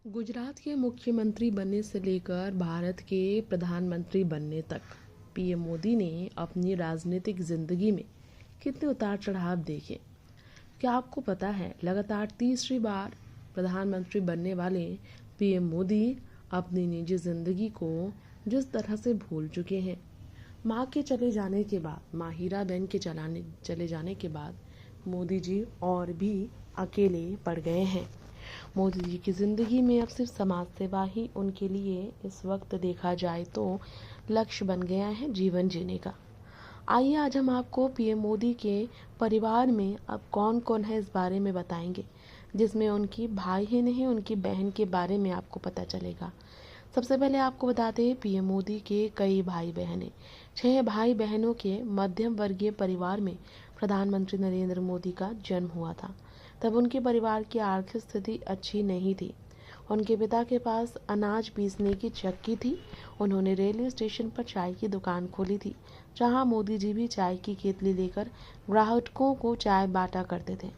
गुजरात के मुख्यमंत्री बनने से लेकर भारत के प्रधानमंत्री बनने तक पीएम मोदी ने अपनी राजनीतिक जिंदगी में कितने उतार चढ़ाव देखे। क्या आपको पता है लगातार तीसरी बार प्रधानमंत्री बनने वाले पीएम मोदी अपनी निजी जिंदगी को जिस तरह से भूल चुके हैं। माँ के चले जाने के बाद, माँ हीराबेन के चले जाने के बाद मोदी जी और भी अकेले पड़ गए हैं। मोदी जी की ज़िंदगी में अब सिर्फ समाज सेवा ही उनके लिए इस वक्त देखा जाए तो लक्ष्य बन गया है जीवन जीने का। आइए आज हम आपको पीएम मोदी के परिवार में अब कौन कौन है इस बारे में बताएंगे, जिसमें उनकी भाई ही नहीं उनकी बहन के बारे में आपको पता चलेगा। सबसे पहले आपको बता दें पीएम मोदी के कई भाई बहन हैं। 6 भाई बहनों के मध्यम वर्गीय परिवार में प्रधानमंत्री नरेंद्र मोदी का जन्म हुआ था। तब उनके परिवार की आर्थिक स्थिति अच्छी नहीं थी। उनके पिता के पास अनाज पीसने की चक्की थी। उन्होंने रेलवे स्टेशन पर चाय की दुकान खोली थी, जहां मोदी जी भी चाय की केतली लेकर ग्राहकों को चाय बांटा करते थे।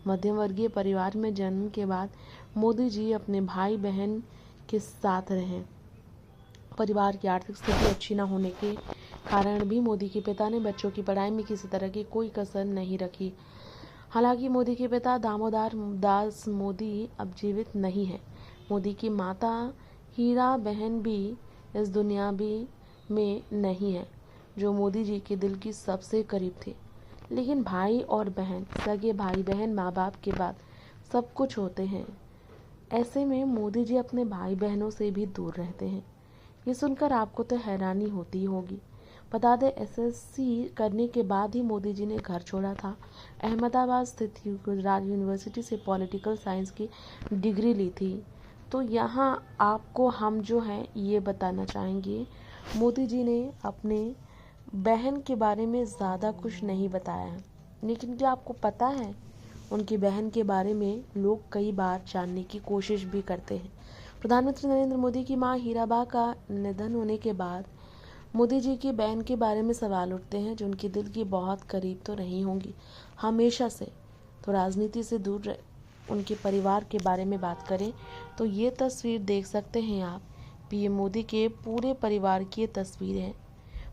मध्यम वर्गीय परिवार में जन्म के बाद मोदी जी अपने भाई बहन के साथ रहे। परिवार की आर्थिक स्थिति अच्छी न होने के कारण भी मोदी के पिता ने बच्चों की पढ़ाई में किसी तरह की कोई कसर नहीं रखी। हालांकि मोदी के पिता दामोदर दास मोदी अब जीवित नहीं है। मोदी की माता हीरा बहन भी इस दुनिया में नहीं है, जो मोदी जी के दिल की सबसे करीब थे। लेकिन भाई और बहन, सगे भाई बहन माँ बाप के बाद सब कुछ होते हैं। ऐसे में मोदी जी अपने भाई बहनों से भी दूर रहते हैं। ये सुनकर आपको तो हैरानी होती होगी। बता दें एसएससी करने के बाद ही मोदी जी ने घर छोड़ा था। अहमदाबाद स्थित गुजरात यूनिवर्सिटी से पॉलिटिकल साइंस की डिग्री ली थी। तो यहाँ आपको हम जो है ये बताना चाहेंगे, मोदी जी ने अपने बहन के बारे में ज़्यादा कुछ नहीं बताया है। लेकिन क्या आपको पता है उनकी बहन के बारे में लोग कई बार जानने की कोशिश भी करते हैं। प्रधानमंत्री नरेंद्र मोदी की मां हीराबा का निधन होने के बाद मोदी जी की बहन के बारे में सवाल उठते हैं, जो उनके दिल की बहुत करीब तो रही होंगी हमेशा से। तो राजनीति से दूर उनके परिवार के बारे में बात करें तो ये तस्वीर देख सकते हैं आप। पीएम मोदी के पूरे परिवार की ये तस्वीर है।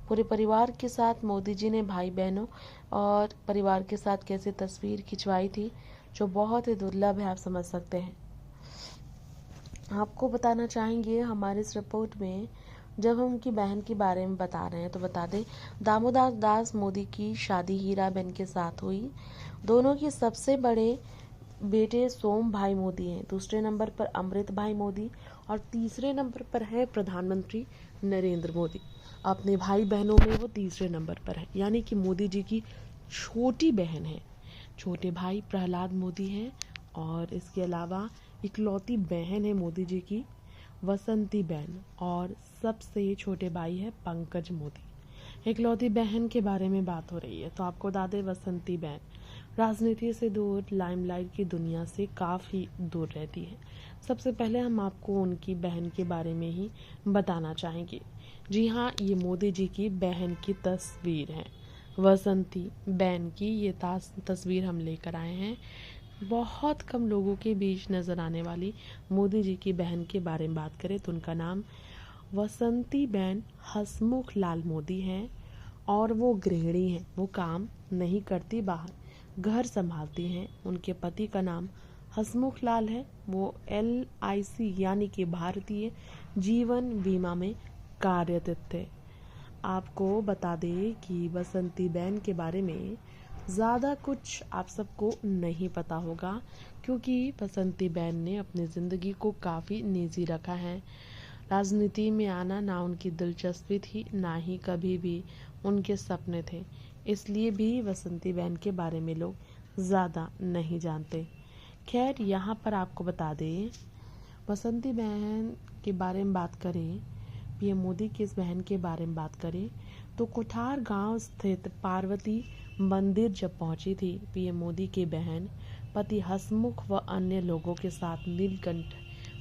पूरे परिवार के साथ मोदी जी ने भाई बहनों और परिवार के साथ कैसे तस्वीर खिंचवाई थी, जो बहुत ही दुर्लभ है, आप समझ सकते हैं। आपको बताना चाहेंगे हमारे इस रिपोर्ट में जब हम उनकी बहन के बारे में बता रहे हैं तो बता दें दामोदर दास मोदी की शादी हीराबेन के साथ हुई। दोनों के सबसे बड़े बेटे सोम भाई मोदी हैं, दूसरे नंबर पर अमृत भाई मोदी और तीसरे नंबर पर है प्रधानमंत्री नरेंद्र मोदी। अपने भाई बहनों में वो तीसरे नंबर पर है, यानी कि मोदी जी की छोटी बहन है। छोटे भाई प्रहलाद मोदी हैं और इसके अलावा इकलौती बहन है मोदी जी की वसंती बहन और सबसे छोटे भाई है पंकज मोदी। इकलौती बहन के बारे में बात हो रही है तो आपको बता दें वसंती बहन राजनीति से दूर, लाइमलाइट की दुनिया से काफ़ी दूर रहती है। सबसे पहले हम आपको उनकी बहन के बारे में ही बताना चाहेंगे। जी हाँ, ये मोदी जी की बहन की तस्वीर है। वसंती बहन की ये तस्वीर हम लेकर आए हैं। बहुत कम लोगों के बीच नज़र आने वाली मोदी जी की बहन के बारे में बात करें तो उनका नाम वसंती बहन हसमुख लाल मोदी हैं और वो गृहिणी हैं। वो काम नहीं करती, बाहर घर संभालती हैं। उनके पति का नाम हसमुख लाल है। वो LIC यानी कि भारतीय जीवन बीमा में कार्यरत थे। आपको बता दें कि वसंती बहन के बारे में ज़्यादा कुछ आप सबको नहीं पता होगा, क्योंकि वसंती बहन ने अपनी ज़िंदगी को काफ़ी निजी रखा है। राजनीति में आना ना उनकी दिलचस्पी थी, ना ही कभी भी उनके सपने थे। इसलिए भी वसंती बहन के बारे में लोग ज़्यादा नहीं जानते। खैर, यहाँ पर आपको बता दें वसंती बहन के बारे में बात करें, पीएम मोदी की इस बहन के बारे में बात करें तो कुठार गांव स्थित पार्वती मंदिर जब पहुंची थी पीएम मोदी की बहन पति हसमुख व अन्य लोगों के साथ नीलकंठ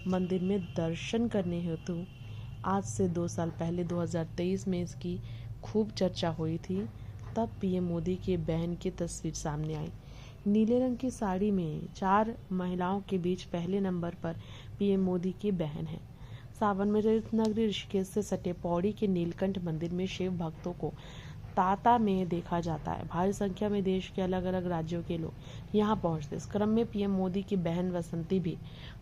मंदिर में दर्शन करने हेतु, आज से 2 साल पहले 2023 में इसकी खूब चर्चा हुई थी। तब पीएम मोदी की बहन की तस्वीर सामने आई। नीले रंग की साड़ी में 4 महिलाओं के बीच पहले नंबर पर पीएम मोदी की बहन है। सावन में तीर्थनगरी ऋषिकेश से सटे पौड़ी के नीलकंठ मंदिर में शिव भक्तों को तांता में देखा जाता है। भारी संख्या में देश के अलग अलग राज्यों के लोग यहां पहुंचते। इस क्रम में पीएम मोदी की बहन वसंती भी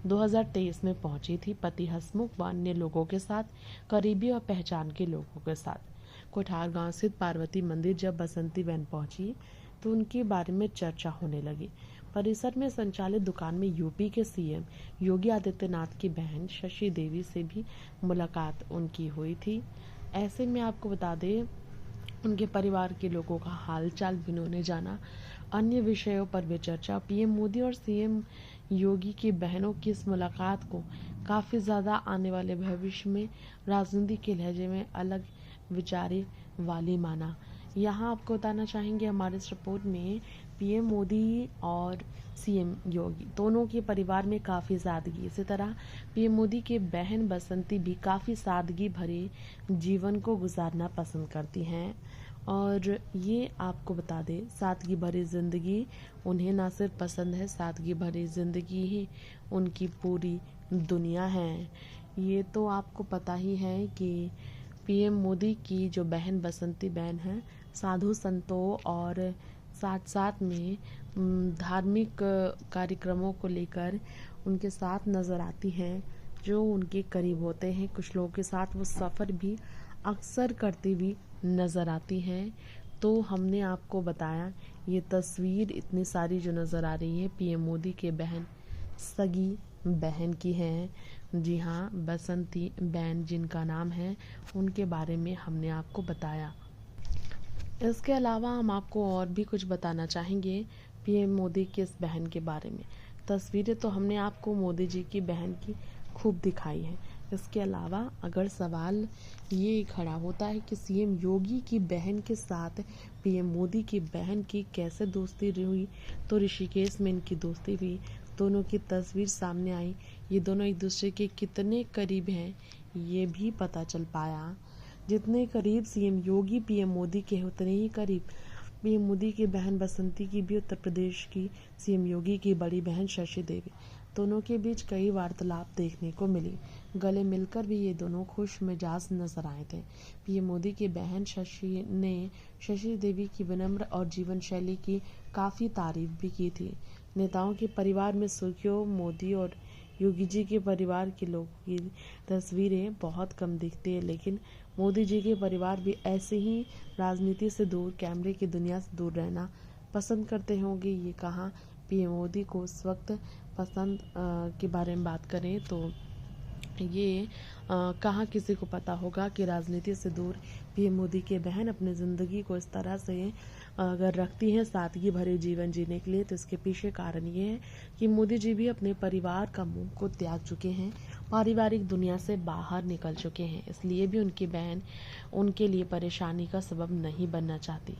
2023 में पहुंची थी, पति हसमुख व अन्य लोगों के साथ, करीबी और पहचान के लोगों के साथ। कोठारगांव स्थित पार्वती मंदिर जब बसंती बहन पहुंची तो उनके बारे में चर्चा होने लगी। परिसर में संचालित दुकान में यूपी के सीएम योगी आदित्यनाथ की बहन शशि देवी से भी मुलाकात उनकी हुई थी। ऐसे में आपको बता दें, उनके परिवार के लोगों का हालचाल भी उन्होंने जाना। अन्य विषयों पर भी चर्चा। पीएम मोदी और सीएम योगी की बहनों की इस मुलाकात को काफ़ी ज़्यादा आने वाले भविष्य में राजनीति के लहजे में अलग विचारे वाली माना। यहाँ आपको बताना चाहेंगे, हमारे इस रिपोर्ट में पीएम मोदी और सीएम योगी दोनों के परिवार में काफ़ी सादगी, इसी तरह पीएम मोदी के बहन बसंती भी काफ़ी सादगी भरे जीवन को गुजारना पसंद करती हैं। और ये आपको बता दें, सादगी भरी ज़िंदगी उन्हें ना सिर्फ पसंद है, सादगी भरी ज़िंदगी ही उनकी पूरी दुनिया है। ये तो आपको पता ही है कि पीएम मोदी की जो बहन बसंती बहन है, साधु संतों और साथ साथ में धार्मिक कार्यक्रमों को लेकर उनके साथ नज़र आती हैं, जो उनके करीब होते हैं। कुछ लोगों के साथ वो सफ़र भी अक्सर करती हुई नज़र आती हैं। तो हमने आपको बताया ये तस्वीर इतनी सारी जो नज़र आ रही है पीएम मोदी के बहन सगी बहन की है। जी हाँ, बसंती बहन जिनका नाम है, उनके बारे में हमने आपको बताया। इसके अलावा हम आपको और भी कुछ बताना चाहेंगे पीएम मोदी की इस बहन के बारे में। तस्वीरें तो हमने आपको मोदी जी की बहन की खूब दिखाई है। इसके अलावा अगर सवाल ये खड़ा होता है कि सीएम योगी की बहन के साथ पीएम मोदी की बहन की कैसे दोस्ती हुई, तो ऋषिकेश में इनकी दोस्ती हुई। दोनों की तस्वीर सामने आई। ये दोनों एक दूसरे के कितने करीब हैं ये भी पता चल पाया। जितने करीब सीएम योगी पीएम मोदी के उतने ही करीब पीएम मोदी की बहन बसंती की भी उत्तर प्रदेश की सीएम योगी की बड़ी बहन शशि देवी। दोनों के बीच कई वार्तालाप देखने को मिली। गले मिलकर भी ये दोनों खुश मिजाज नजर आए थे। पीएम मोदी की बहन शशि ने शशि देवी की विनम्र और जीवन शैली की काफ़ी तारीफ भी की थी। नेताओं के परिवार में सुर्खियों मोदी और योगी जी के परिवार के लोगों की तस्वीरें बहुत कम दिखती है, लेकिन मोदी जी के परिवार भी ऐसे ही राजनीति से दूर, कैमरे की दुनिया से दूर रहना पसंद करते होंगे। ये कहाँ पीएम मोदी को उस वक्त पसंद के बारे में बात करें तो ये कहाँ किसी को पता होगा कि राजनीति से दूर पीएम मोदी के बहन अपनी ज़िंदगी को इस तरह से अगर रखती हैं सादगी भरे जीवन जीने के लिए, तो इसके पीछे कारण ये है कि मोदी जी भी अपने परिवार का मुंह को त्याग चुके हैं, पारिवारिक दुनिया से बाहर निकल चुके हैं। इसलिए भी उनकी बहन उनके लिए परेशानी का सबब नहीं बनना चाहती।